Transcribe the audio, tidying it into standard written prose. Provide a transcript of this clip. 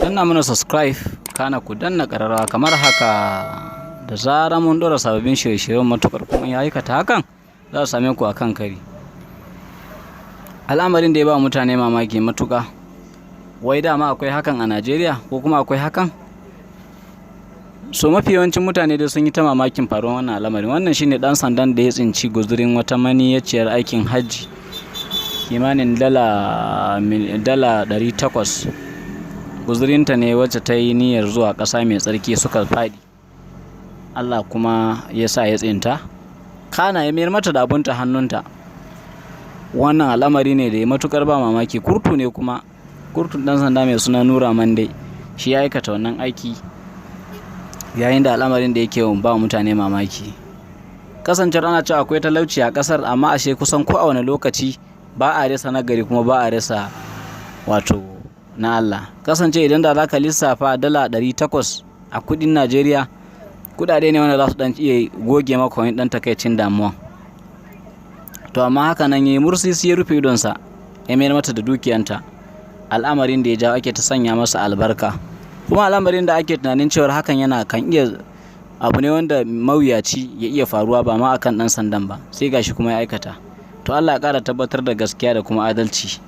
danna mana subscribe kana ku danna ƙararrawa kamar haka. Da zarar mun ɗora sababbin shirye-shiryen matukar kuma ya aikata hakan za su same ku a kan kari. Al'amarin da ya ba mutane mamaki matuƙa, wai dama akwai hakan a Najeriya ko kuma akwai hakan? So mafi yawancin mutane dai sun yi ta mamakin faruwar wannan al'amarin. Wannan shine ɗan sandan da ya tsinci guzurin wata maniyyaciyar aikin hajji kimanin dala 800. Guzurinta ne wacce ta yi niyyar zuwa ƙasa mai tsarki suka faɗi. Allah kuma ya sa ya tsinta, kana ya mayar mata da abunta hannunta. Wannan al'amari ne da ya matukar ba mamaki. Kurtu ne kuma, kurtun ɗan sanda mai suna Nura Mande, shi ya aikata wannan aiki yayin da al'amarin da yake ba mutane mamaki. Kasancewar ana cewa akwai talauci a ƙasar, amma ashe kusan ko a wani lokaci ba a rasa nagari kuma ba a rasa wato na Allah. Kasance idan da za ka lissafa dala 800 a kudin Najeriya, kudade ne wanda za su dan iya goge maka wani dan takaicin damuwa. To amma haka nan yayi mursisi ya rufe idonsa ya mayar mata da dukiyanta. Al'amarin da ya jawo ake ta sanya masa albarka, kuma al'amarin da ake tunanin cewa hakan kan iya abu ne wanda mawuyaci ya iya faruwa ba ma akan dan sandan ba, sai gashi kuma ya aikata. To Allah ya ƙara tabbatar da gaskiya da kuma adalci.